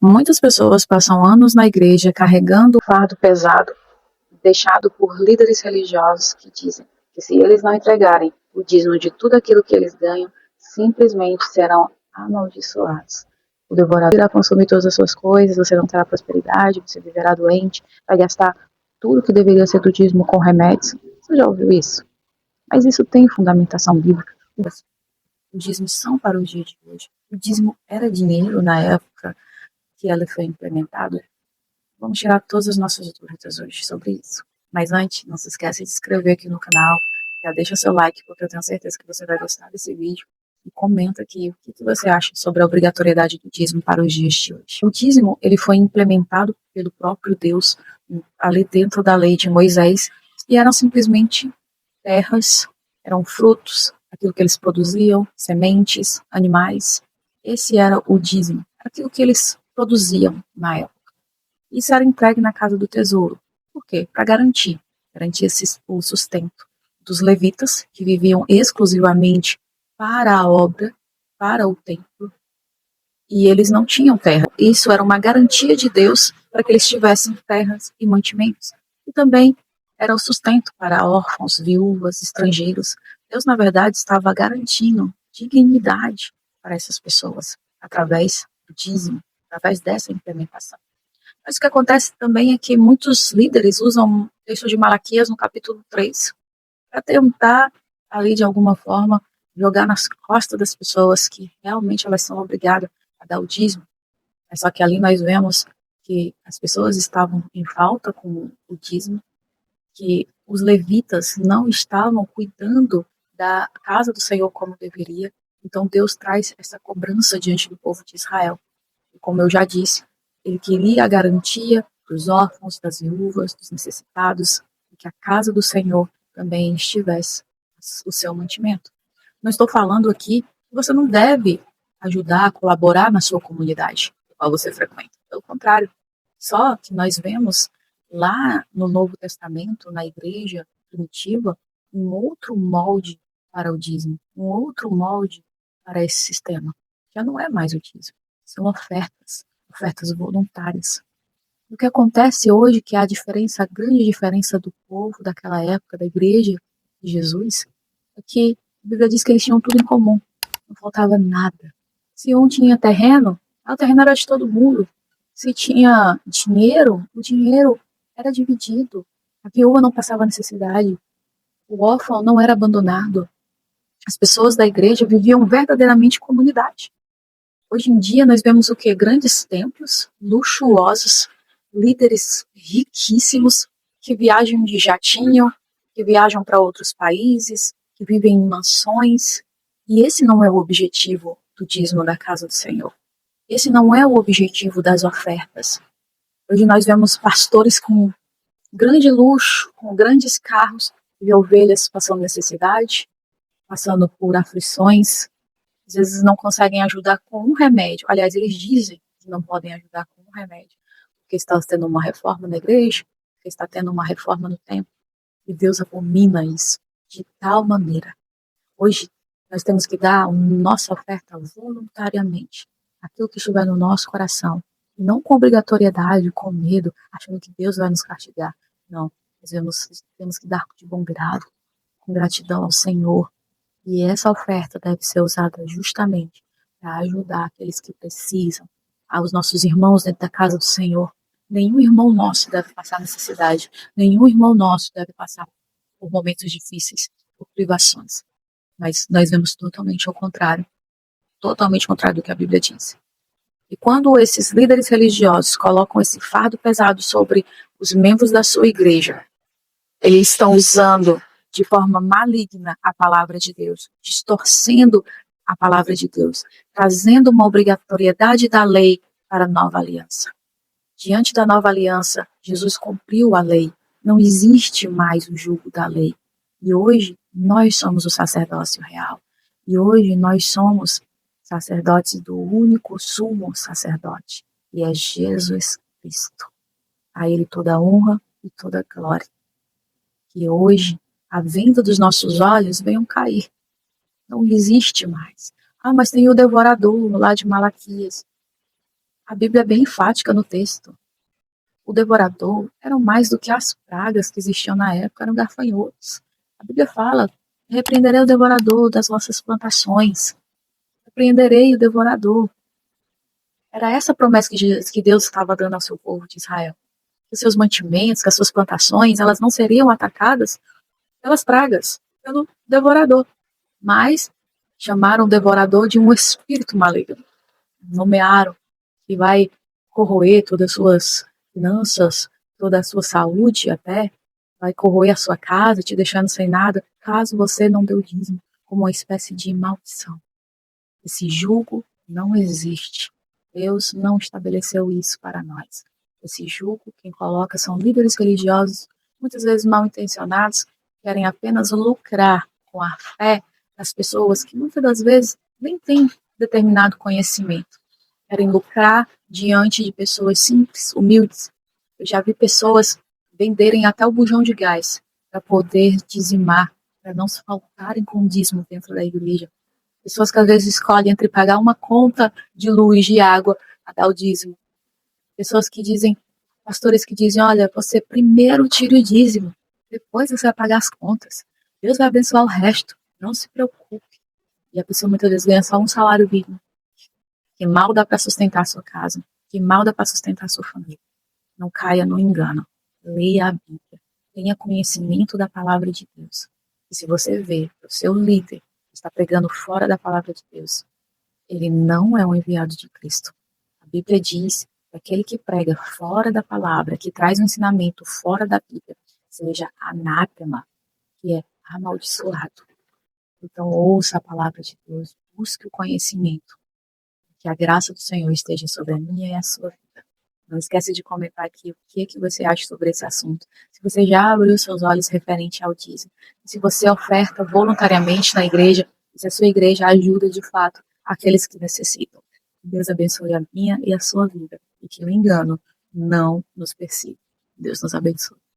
Muitas pessoas passam anos na igreja carregando o fardo pesado deixado por líderes religiosos que dizem que se eles não entregarem o dízimo de tudo aquilo que eles ganham, simplesmente serão amaldiçoados. O devorador irá consumir todas as suas coisas, você não terá prosperidade, você viverá doente, vai gastar tudo que deveria ser do dízimo com remédios. Você já ouviu isso? Mas isso tem fundamentação bíblica. O dízimo são para o dia de hoje. O dízimo era dinheiro na época que ela foi implementada. Vamos tirar todas as nossas dúvidas hoje sobre isso. Mas antes, não se esqueça de se inscrever aqui no canal, já deixa seu like, porque eu tenho certeza que você vai gostar desse vídeo. E comenta aqui o que você acha sobre a obrigatoriedade do dízimo para os dias de hoje. O dízimo ele foi implementado pelo próprio Deus ali dentro da lei de Moisés e eram simplesmente terras, eram frutos, aquilo que eles produziam, sementes, animais. Esse era o dízimo, aquilo que eles produziam na época. Isso era entregue na casa do tesouro. Por quê? Para garantir o sustento dos levitas, que viviam exclusivamente para a obra, para o templo, e eles não tinham terra. Isso era uma garantia de Deus para que eles tivessem terras e mantimentos. E também era o sustento para órfãos, viúvas, estrangeiros. Deus, na verdade, estava garantindo dignidade para essas pessoas através do dízimo, através dessa implementação. Mas o que acontece também é que muitos líderes usam o texto de Malaquias no capítulo 3 para tentar, ali de alguma forma, jogar nas costas das pessoas que realmente elas são obrigadas a dar o dízimo. Só que ali nós vemos que as pessoas estavam em falta com o dízimo, que os levitas não estavam cuidando da casa do Senhor como deveria. Então Deus traz essa cobrança diante do povo de Israel. E como eu já disse, ele queria a garantia dos órfãos, das viúvas, dos necessitados, e que a casa do Senhor também estivesse o seu mantimento. Não estou falando aqui que você não deve ajudar, colaborar na sua comunidade, a qual você frequenta. Pelo contrário, só que nós vemos lá no Novo Testamento, na igreja primitiva, um outro molde para o dízimo, um outro molde para esse sistema. Já não é mais o dízimo, são ofertas voluntárias. O que acontece hoje, que é a grande diferença do povo daquela época, da igreja de Jesus, é que a Bíblia diz que eles tinham tudo em comum, não faltava nada. Se um tinha terreno, o terreno era de todo mundo. Se tinha dinheiro, o dinheiro era dividido. A viúva não passava necessidade. O órfão não era abandonado. As pessoas da igreja viviam verdadeiramente em comunidade. Hoje em dia nós vemos o quê? Grandes templos, luxuosos, líderes riquíssimos que viajam de jatinho, que viajam para outros países, que vivem em mansões. E esse não é o objetivo do dízimo da casa do Senhor. Esse não é o objetivo das ofertas. Hoje nós vemos pastores com grande luxo, com grandes carros, e ovelhas passando necessidade, passando por aflições. Às vezes não conseguem ajudar com um remédio. Aliás, eles dizem que não podem ajudar com um remédio, porque está tendo uma reforma na igreja, porque está tendo uma reforma no templo. E Deus abomina isso de tal maneira. Hoje, nós temos que dar a nossa oferta voluntariamente, aquilo que estiver no nosso coração, e não com obrigatoriedade, com medo, achando que Deus vai nos castigar. Não, nós temos que dar de bom grado, com gratidão ao Senhor. E essa oferta deve ser usada justamente para ajudar aqueles que precisam, aos nossos irmãos dentro da casa do Senhor. Nenhum irmão nosso deve passar necessidade, nenhum irmão nosso deve passar por momentos difíceis, por privações. Mas nós vemos totalmente ao contrário, totalmente contrário do que a Bíblia diz. E quando esses líderes religiosos colocam esse fardo pesado sobre os membros da sua igreja, eles estão usando de forma maligna a palavra de Deus, distorcendo a palavra de Deus, trazendo uma obrigatoriedade da lei para a nova aliança. Diante da nova aliança, Jesus cumpriu a lei, não existe mais o jugo da lei. E hoje nós somos o sacerdócio real. E hoje nós somos sacerdotes do único sumo sacerdote, e é Jesus Cristo. A Ele toda a honra e toda a glória. Que hoje a venda dos nossos olhos venham cair. Não existe mais. Mas tem o devorador lá de Malaquias. A Bíblia é bem enfática no texto. O devorador eram mais do que as pragas que existiam na época, eram gafanhotos. A Bíblia fala: repreenderei o devorador das vossas plantações. Repreenderei o devorador. Era essa a promessa que Deus estava dando ao seu povo de Israel. Que os seus mantimentos, que as suas plantações, elas não seriam atacadas pelas pragas, pelo devorador. Mas chamaram o devorador de um espírito maligno. Nomearam que vai corroer todas as suas finanças, toda a sua saúde até, vai corroer a sua casa, te deixando sem nada, caso você não dê o dízimo, como uma espécie de maldição. Esse jugo não existe. Deus não estabeleceu isso para nós. Esse jugo, quem coloca são líderes religiosos, muitas vezes mal intencionados, querem apenas lucrar com a fé das pessoas que muitas das vezes nem têm determinado conhecimento. Querem lucrar diante de pessoas simples, humildes. Eu já vi pessoas venderem até o bujão de gás para poder dizimar, para não se faltarem com dízimo dentro da igreja. Pessoas que às vezes escolhem entre pagar uma conta de luz, de água, a dar o dízimo. Pessoas que dizem, pastores que dizem, olha, você primeiro tira o dízimo, depois você vai pagar as contas. Deus vai abençoar o resto, não se preocupe. E a pessoa muitas vezes ganha só um salário mínimo, que mal dá para sustentar a sua casa, que mal dá para sustentar a sua família. Não caia no engano. Leia a Bíblia. Tenha conhecimento da palavra de Deus. E se você vê o seu líder está pregando fora da palavra de Deus, ele não é um enviado de Cristo. A Bíblia diz que aquele que prega fora da palavra, que traz um ensinamento fora da Bíblia, seja anátema, que é amaldiçoado. Então ouça a palavra de Deus, busque o conhecimento. Que a graça do Senhor esteja sobre a minha e a sua vida. Não esqueça de comentar aqui o que você acha sobre esse assunto. Se você já abriu seus olhos referente ao dízimo. Se você oferta voluntariamente na igreja, se a sua igreja ajuda de fato aqueles que necessitam. Deus abençoe a minha e a sua vida. E que o engano não nos persiga. Deus nos abençoe.